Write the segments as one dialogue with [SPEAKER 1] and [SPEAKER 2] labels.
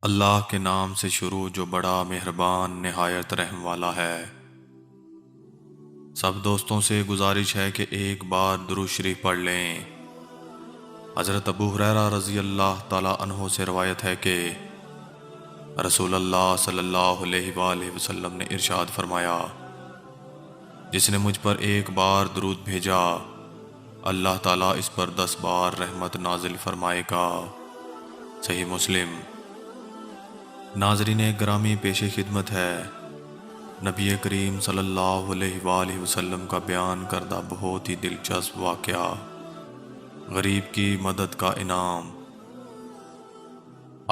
[SPEAKER 1] اللہ کے نام سے شروع جو بڑا مہربان نہایت رحم والا ہے۔ سب دوستوں سے گزارش ہے کہ ایک بار درود شریف پڑھ لیں۔ حضرت ابو ہریرہ رضی اللہ تعالیٰ عنہ سے روایت ہے کہ رسول اللہ صلی اللہ علیہ وآلہ وسلم نے ارشاد فرمایا، جس نے مجھ پر ایک بار درود بھیجا اللہ تعالیٰ اس پر 10 بار رحمت نازل فرمائے گا۔ صحیح مسلم۔ ناظرین گرامی، پیش خدمت ہے نبی کریم صلی اللہ علیہ وآلہ وسلم کا بیان کردہ بہت ہی دلچسپ واقعہ، غریب کی مدد کا انعام۔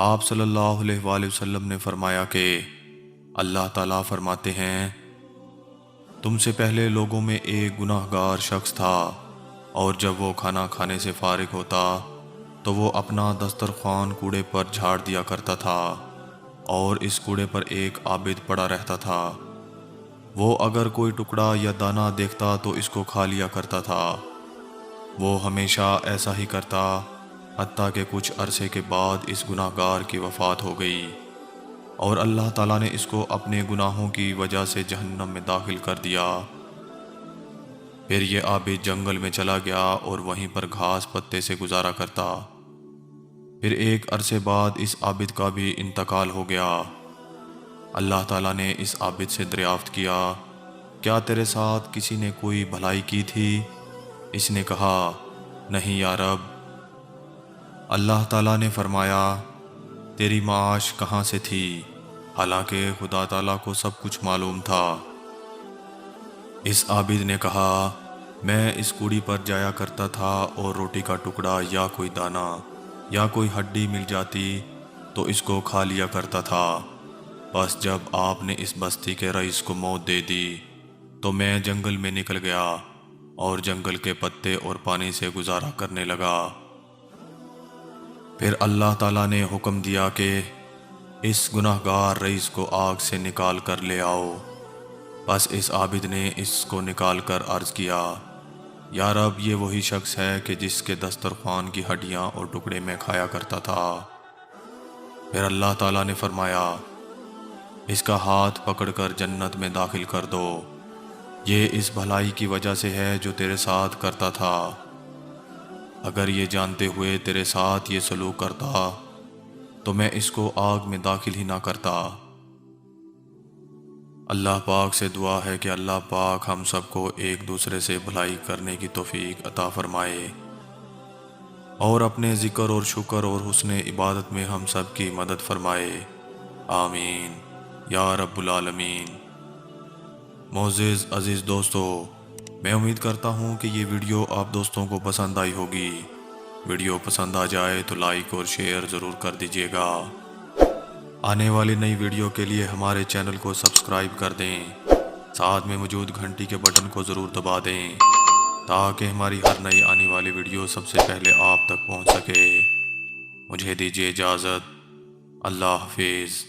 [SPEAKER 1] آپ صلی اللہ علیہ وآلہ وسلم نے فرمایا کہ اللہ تعالیٰ فرماتے ہیں، تم سے پہلے لوگوں میں ایک گناہ گار شخص تھا، اور جب وہ کھانا کھانے سے فارغ ہوتا تو وہ اپنا دسترخوان کوڑے پر جھاڑ دیا کرتا تھا، اور اس کوڑے پر ایک عابد پڑا رہتا تھا۔ وہ اگر کوئی ٹکڑا یا دانہ دیکھتا تو اس کو کھا لیا کرتا تھا۔ وہ ہمیشہ ایسا ہی کرتا، حتیٰ کہ کچھ عرصے کے بعد اس گناہ گار کی وفات ہو گئی، اور اللہ تعالیٰ نے اس کو اپنے گناہوں کی وجہ سے جہنم میں داخل کر دیا۔ پھر یہ عابد جنگل میں چلا گیا اور وہیں پر گھاس پتے سے گزارا کرتا۔ پھر ایک عرصے بعد اس عابد کا بھی انتقال ہو گیا۔ اللہ تعالیٰ نے اس عابد سے دریافت کیا، کیا تیرے ساتھ کسی نے کوئی بھلائی کی تھی؟ اس نے کہا، نہیں یا رب۔ اللہ تعالیٰ نے فرمایا، تیری معاش کہاں سے تھی؟ حالانکہ خدا تعالیٰ کو سب کچھ معلوم تھا۔ اس عابد نے کہا، میں اس کوڑی پر جایا کرتا تھا اور روٹی کا ٹکڑا یا کوئی دانہ یا کوئی ہڈی مل جاتی تو اس کو کھا لیا کرتا تھا۔ بس جب آپ نے اس بستی کے رئیس کو موت دے دی تو میں جنگل میں نکل گیا اور جنگل کے پتے اور پانی سے گزارا کرنے لگا۔ پھر اللہ تعالیٰ نے حکم دیا کہ اس گناہ گار رئیس کو آگ سے نکال کر لے آؤ۔ بس اس عابد نے اس کو نکال کر عرض کیا، یا رب، یہ وہی شخص ہے کہ جس کے دسترخوان کی ہڈیاں اور ٹکڑے میں کھایا کرتا تھا۔ پھر اللہ تعالیٰ نے فرمایا، اس کا ہاتھ پکڑ کر جنت میں داخل کر دو، یہ اس بھلائی کی وجہ سے ہے جو تیرے ساتھ کرتا تھا۔ اگر یہ جانتے ہوئے تیرے ساتھ یہ سلوک کرتا تو میں اس کو آگ میں داخل ہی نہ کرتا۔ اللہ پاک سے دعا ہے کہ اللہ پاک ہم سب کو ایک دوسرے سے بھلائی کرنے کی توفیق عطا فرمائے، اور اپنے ذکر اور شکر اور حسن عبادت میں ہم سب کی مدد فرمائے، آمین یا رب العالمین۔ معزز عزیز دوستو، میں امید کرتا ہوں کہ یہ ویڈیو آپ دوستوں کو پسند آئی ہوگی۔ ویڈیو پسند آ جائے تو لائک اور شیئر ضرور کر دیجیے گا۔ آنے والی نئی ویڈیو کے لیے ہمارے چینل کو سبسکرائب کر دیں، ساتھ میں موجود گھنٹی کے بٹن کو ضرور دبا دیں تاکہ ہماری ہر نئی آنے والی ویڈیو سب سے پہلے آپ تک پہنچ سکے۔ مجھے دیجیے اجازت، اللہ حافظ۔